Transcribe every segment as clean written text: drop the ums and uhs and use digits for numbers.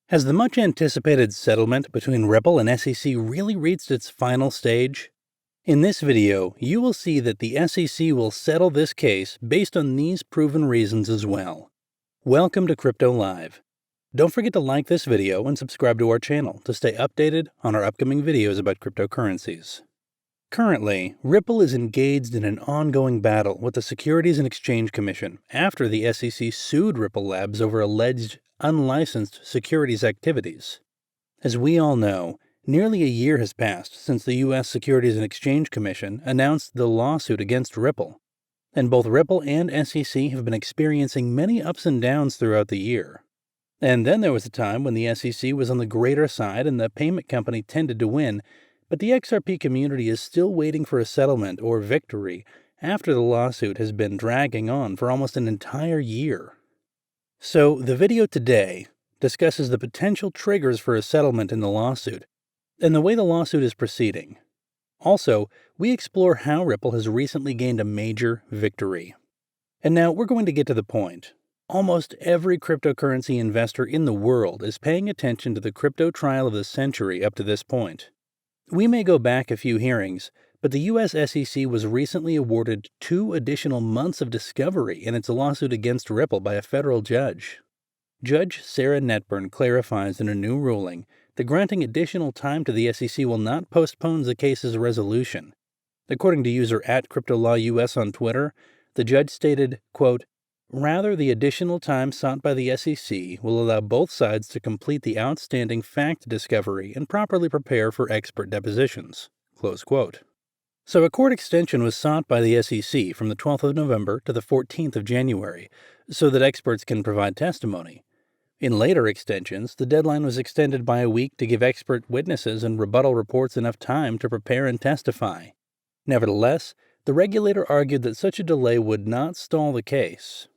Has the much anticipated settlement between Ripple and SEC really reached its final stage? In this video, you will see that the SEC will settle this case based on these proven reasons as well. Welcome to Crypto Live. Don't forget to like this video and subscribe to our channel to stay updated on our upcoming videos about cryptocurrencies. Currently, Ripple is engaged in an ongoing battle with the Securities and Exchange Commission after the SEC sued Ripple Labs over alleged unlicensed securities activities. As we all know, nearly a year has passed since the U.S. Securities and Exchange Commission announced the lawsuit against Ripple, and both Ripple and SEC have been experiencing many ups and downs throughout the year. And then there was a time when the SEC was on the greater side and the payment company tended to win, but the XRP community is still waiting for a settlement or victory after the lawsuit has been dragging on for almost an entire year. So the video today discusses the potential triggers for a settlement in the lawsuit and the way the lawsuit is proceeding. Also, we explore how Ripple has recently gained a major victory. And now we're going to get to the point. Almost every cryptocurrency investor in the world is paying attention to the crypto trial of the century up to this point. We may go back a few hearings, but the U.S. SEC was recently awarded 2 additional months of discovery in its lawsuit against Ripple by a federal judge. Judge Sarah Netburn clarifies in a new ruling that granting additional time to the SEC will not postpone the case's resolution. According to user @CryptoLawUS on Twitter, the judge stated, quote, "Rather, the additional time sought by the SEC will allow both sides to complete the outstanding fact discovery and properly prepare for expert depositions." Close quote. So a court extension was sought by the SEC from the 12th of November to the 14th of January so that experts can provide testimony. In later extensions, the deadline was extended by a week to give expert witnesses and rebuttal reports enough time to prepare and testify. Nevertheless, the regulator argued that such a delay would not stall the case.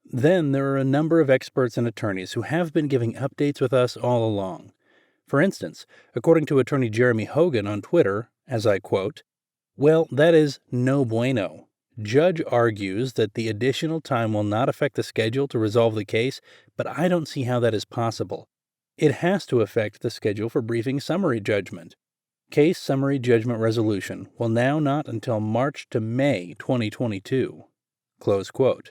Then there are a number of experts and attorneys who have been giving updates with us all along. For instance, according to attorney Jeremy Hogan on Twitter, as I quote, "Well, that is no bueno. Judge argues that the additional time will not affect the schedule to resolve the case, but I don't see how that is possible. It has to affect the schedule for briefing summary judgment. Case summary judgment resolution will now not until March to May 2022. Close quote.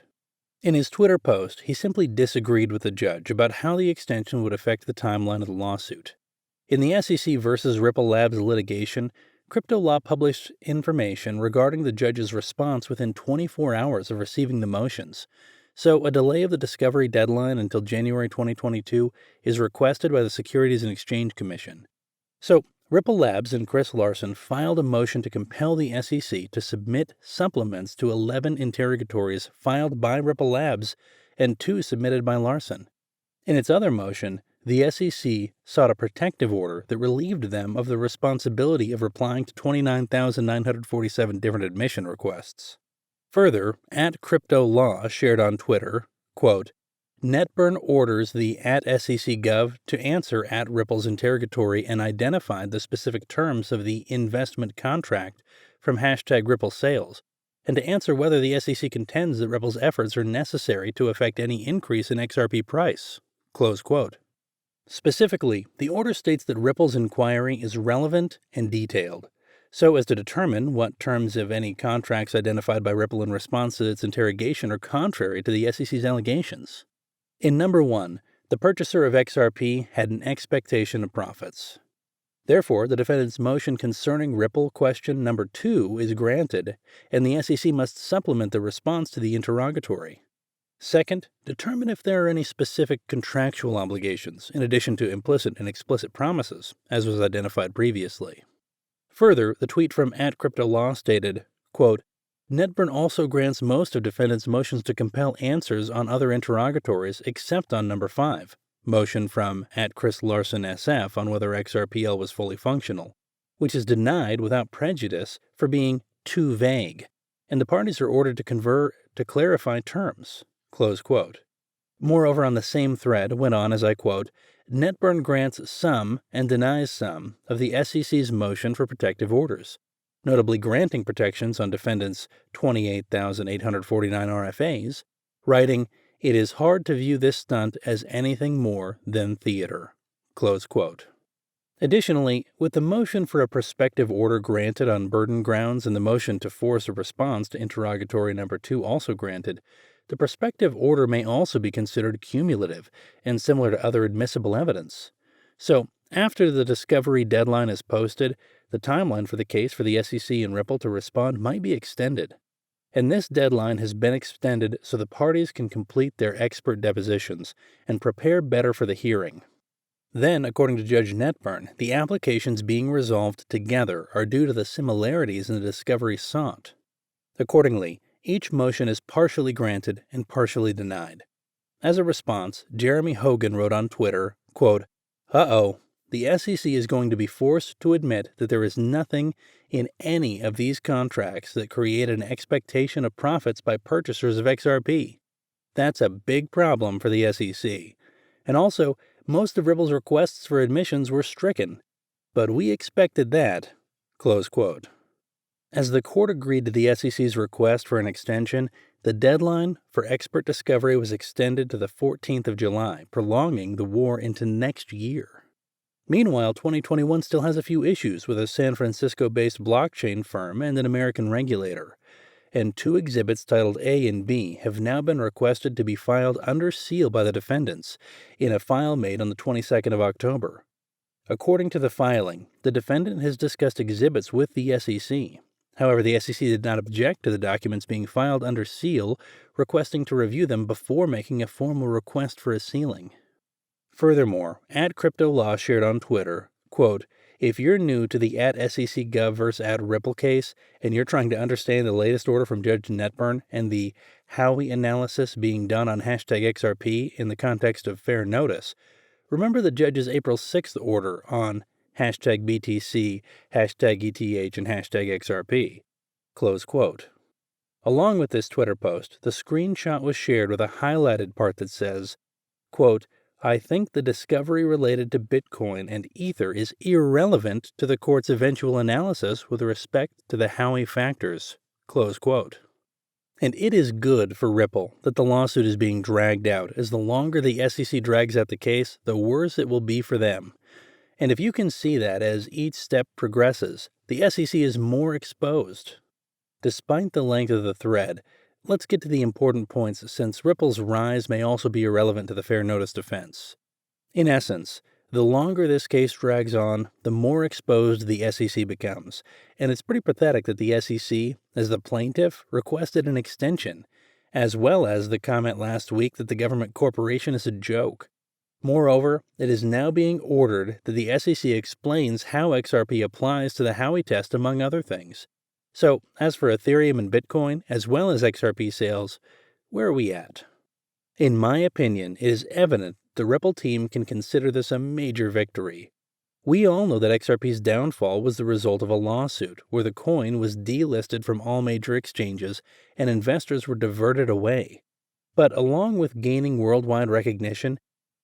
In his Twitter post, he simply disagreed with the judge about how the extension would affect the timeline of the lawsuit. In the SEC versus Ripple Labs litigation, Crypto Law published information regarding the judge's response within 24 hours of receiving the motions, so a delay of the discovery deadline until January 2022 is requested by the Securities and Exchange Commission. So, Ripple Labs and Chris Larsen filed a motion to compel the SEC to submit supplements to 11 interrogatories filed by Ripple Labs and 2 submitted by Larsen. In its other motion, the SEC sought a protective order that relieved them of the responsibility of replying to 29,947 different admission requests. Further, @CryptoLaw shared on Twitter, quote, "Netburn orders the @SECGov to answer @Ripple's interrogatory and identified the specific terms of the investment contract from #Ripple sales, and to answer whether the SEC contends that Ripple's efforts are necessary to effect any increase in XRP price." Close quote. Specifically, the order states that Ripple's inquiry is relevant and detailed, so as to determine what terms of any contracts identified by Ripple in response to its interrogation are contrary to the SEC's allegations. In number 1, the purchaser of XRP had an expectation of profits. Therefore, the defendant's motion concerning Ripple question number 2 is granted, and the SEC must supplement the response to the interrogatory. Second, determine if there are any specific contractual obligations, in addition to implicit and explicit promises, as was identified previously. Further, the tweet from @CryptoLaw stated, quote, "Netburn also grants most of defendants' motions to compel answers on other interrogatories except on number 5, motion from @Chris Larsen SF on whether XRPL was fully functional, which is denied without prejudice for being too vague, and the parties are ordered to confer to clarify terms." Close quote. Moreover, on the same thread went on, as I quote, "Netburn grants some and denies some of the SEC's motion for protective orders, notably granting protections on defendants' 28,849 RFAs, writing, 'It is hard to view this stunt as anything more than theater.'" Close quote. Additionally, with the motion for a prospective order granted on burden grounds and the motion to force a response to interrogatory number 2 also granted, the prospective order may also be considered cumulative and similar to other admissible evidence. So, after the discovery deadline is posted, the timeline for the case for the SEC and Ripple to respond might be extended. And this deadline has been extended so the parties can complete their expert depositions and prepare better for the hearing. Then, according to Judge Netburn, the applications being resolved together are due to the similarities in the discovery sought. Accordingly, each motion is partially granted and partially denied. As a response, Jeremy Hogan wrote on Twitter, quote, "Uh-oh, the SEC is going to be forced to admit that there is nothing in any of these contracts that create an expectation of profits by purchasers of XRP. That's a big problem for the SEC. And also, most of Ripple's requests for admissions were stricken. But we expected that." Close quote. As the court agreed to the SEC's request for an extension, the deadline for expert discovery was extended to the 14th of July, prolonging the war into next year. Meanwhile, 2021 still has a few issues with a San Francisco-based blockchain firm and an American regulator, and 2 exhibits titled A and B have now been requested to be filed under seal by the defendants in a file made on the 22nd of October. According to the filing, the defendant has discussed exhibits with the SEC. However, the SEC did not object to the documents being filed under seal, requesting to review them before making a formal request for a sealing. Furthermore, @CryptoLaw shared on Twitter, quote, "If you're new to the @SECGov vs. @Ripple case and you're trying to understand the latest order from Judge Netburn and the Howey analysis being done on #XRP in the context of fair notice, remember the judge's April 6th order on #BTC, #ETH, and #XRP. Close quote. Along with this Twitter post, the screenshot was shared with a highlighted part that says, quote, "I think the discovery related to Bitcoin and Ether is irrelevant to the court's eventual analysis with respect to the Howey factors." Close quote. And it is good for Ripple that the lawsuit is being dragged out, as the longer the SEC drags out the case, the worse it will be for them. And if you can see that as each step progresses, the SEC is more exposed. Despite the length of the thread, let's get to the important points since Ripple's rise may also be irrelevant to the fair notice defense. In essence, the longer this case drags on, the more exposed the SEC becomes, and it's pretty pathetic that the SEC, as the plaintiff, requested an extension, as well as the comment last week that the government corporation is a joke. Moreover, it is now being ordered that the SEC explains how XRP applies to the Howey test, among other things. So, as for Ethereum and Bitcoin, as well as XRP sales, where are we at? In my opinion, it is evident the Ripple team can consider this a major victory. We all know that XRP's downfall was the result of a lawsuit where the coin was delisted from all major exchanges and investors were diverted away. But along with gaining worldwide recognition,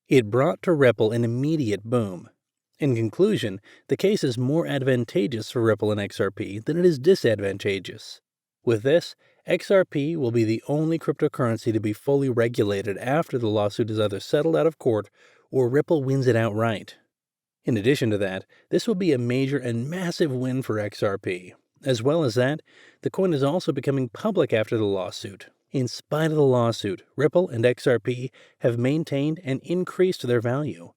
it brought to Ripple an immediate boom. In conclusion, the case is more advantageous for Ripple and XRP than it is disadvantageous. With this, XRP will be the only cryptocurrency to be fully regulated after the lawsuit is either settled out of court or Ripple wins it outright. In addition to that, this will be a major and massive win for XRP. As well as that, the coin is also becoming public after the lawsuit. In spite of the lawsuit, Ripple and XRP have maintained and increased their value.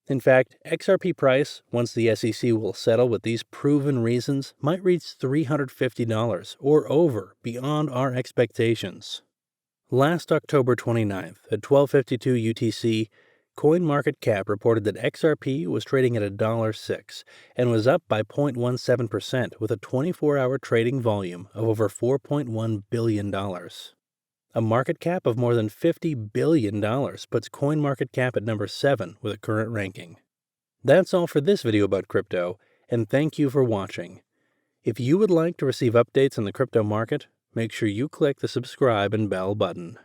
In fact, XRP price, once the SEC will settle with these proven reasons, might reach $350 or over, beyond our expectations. Last October 29th at 12:52 UTC, CoinMarketCap reported that XRP was trading at $1.06 and was up by 0.17% with a 24-hour trading volume of over $4.1 billion. A market cap of more than $50 billion puts CoinMarketCap at number 7 with a current ranking. That's all for this video about crypto, and thank you for watching. If you would like to receive updates on the crypto market, make sure you click the subscribe and bell button.